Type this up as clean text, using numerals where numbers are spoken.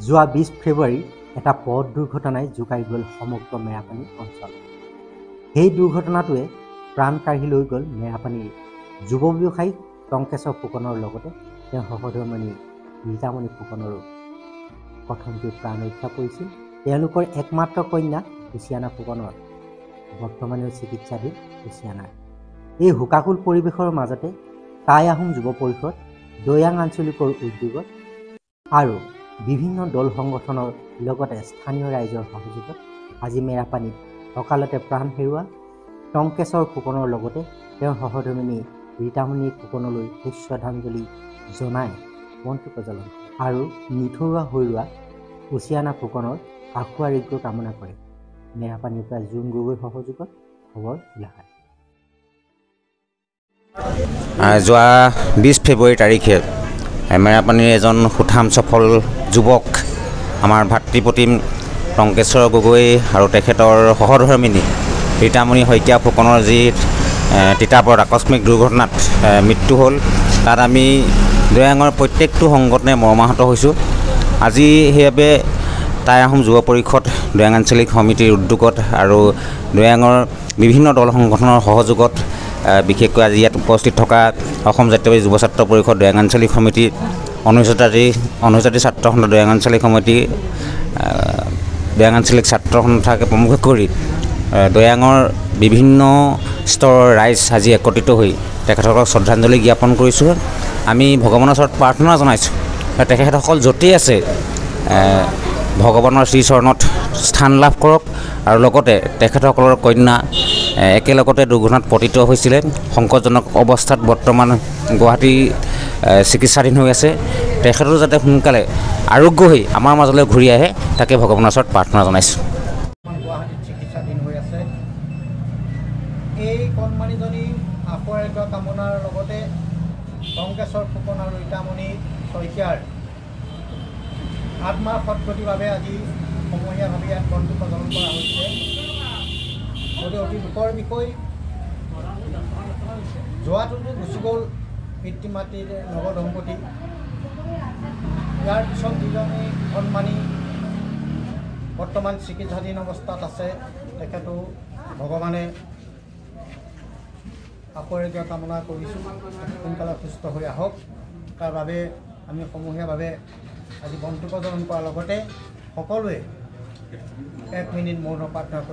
যোৱা 20 ফেব্ৰুৱাৰী এটা পথ দুৰ্ঘটনাই জোকাৰি গ'ল সমগ্ৰ মেৰাপানী অঞ্চল। সেই দুৰ্ঘটনাটোৱে প্ৰাণ কাঢ়ি লৈ গ'ল মেৰাপানীৰ যুৱ ব্যৱসায়ী টংকেশ্বৰ ফুকনৰ লগতে তেওঁৰ সহধৰ্মিনী ৰীতামণি ফুকনৰো প্ৰথমতে প্ৰাণ ৰক্ষা পৰিছিল। তেওঁলোকৰ একমাত্ৰ কন্যা কুচিয়ানা ফুকনৰ বৰ্তমানেও চিকিৎসাধীন কুচিয়ানাৰ। এই শোকাকুল পৰিৱেশৰ মাজতে টাই আহোম যুৱ পৰিষদ, দৈয়াং আঞ্চলিকৰ উদ্যোগত আৰু বিভিন্ন দল সংগঠনৰ লগতে স্থানীয় ৰাইজৰ সহযোগত আজি মেৰাপানীত অকালতে প্ৰাণ হেৰুওৱা টংকেশ্বৰ ফুকনৰ লগতে তেওঁৰ সহধৰ্মিনী ৰীতামণি ফুকনলৈ শ্ৰদ্ধাঞ্জলি জনাই বন্তি প্ৰজ্বলন আৰু নিথৰুৱা হৈ ৰোৱা কুচিয়ানা ফুকনৰ আশু আৰোগ্য কামনা কৰে মেৰাপানীৰ পৰা জোন গগৈৰ সহযোগত খবৰ গোলাঘাট। যোৱা 20 ফেব্ৰুৱাৰী তাৰিখে মেৰাপানীৰ এজন সুঠাম সফল যুৱক আমাৰ ভাতৃপ্ৰতিম টংকেশ্বৰ গগৈ আৰু তেখেতৰ সহধৰ্মিনী ৰীতামণি শইকীয়া ফুকনৰ যি তিতাবৰত আকস্মিক দুৰ্ঘটনাত মৃত্যু হ'ল, তাত আমি দৈয়াঙৰ প্ৰত্যেকটো সংগঠনে মৰ্মাহত হৈছোঁ। আজি সেইবাবে টাই আহোম যুৱ পৰিষদ, দৈয়াং আঞ্চলিক সমিতিৰ উদ্যোগত আৰু দৈয়াঙৰ বিভিন্ন দল সংগঠনৰ সহযোগত বিশেষকৈ আজি ইয়াত উপস্থিত থকা অসম জাতীয় যুৱ ছাত্ৰ পৰিষদ, দৈয়াং আঞ্চলিক সমিতি, অনুসূচিত ছাত্ৰ সন্থা দৈয়াং আঞ্চলিক সমিতি, দৈয়াং আঞ্চলিক ছাত্ৰ সন্থাকে প্ৰমুখ কৰি দৈয়াঙৰ বিভিন্ন স্তৰৰ ৰাইজ আজি একত্ৰিত হৈ তেখেতসকলক শ্ৰদ্ধাঞ্জলি জ্ঞাপন কৰিছোঁ। আমি ভগৱানৰ ওচৰত প্ৰাৰ্থনা জনাইছোঁ তেখেতসকল য'তেই আছে ভগৱানৰ শ্ৰীচৰণত স্থান লাভ কৰক আৰু লগতে তেখেতসকলৰ কন্যা একেলগতে দুৰ্ঘটনাত পতিত হৈছিলে, সংকটজনক অৱস্থাত বৰ্তমান গুৱাহাটী চিকিৎসাধীন হৈ আছে। তেখেতৰো যাতে সোনকালে আৰোগ্য হৈ আমাৰ মাজলৈ ঘূৰি আহে তাকে ভগৱানৰ ওচৰত প্ৰাৰ্থনা জনাইছোঁ। গুৱাহাটীত চিকিৎসাধীন হৈ আছে। এই কণমানিজনী আশু আৰোগ্য কামনাৰ লগতে টংকেশ্বৰ ফুকন আৰু ৰীতামণি শইকীয়াৰ আত্মাৰ সদ্গতিৰ বাবে আজি সমূহীয়াভাৱে ইয়াত বন্তি প্ৰজ্বলন কৰা হৈছে। গতিকে অতি দুখৰ বিষয়, যোৱাটোতো গুচি গ'ল পিতৃ মাতৃৰ নৱদম্পতি। ইয়াৰ পিছত যিজনী কণমানি বৰ্তমান চিকিৎসাধীন অৱস্থাত আছে, তেখেতো ভগৱানে আশু আৰোগ্য কামনা কৰিছোঁ, সোনকালে সুস্থ হৈ আহক। তাৰ বাবে আমি সমূহীয়াভাৱে আজি বন্তি প্ৰজ্বলন কৰাৰ লগতে সকলোৱে 1 মিনিট মৌন প্ৰাৰ্থনা কৰি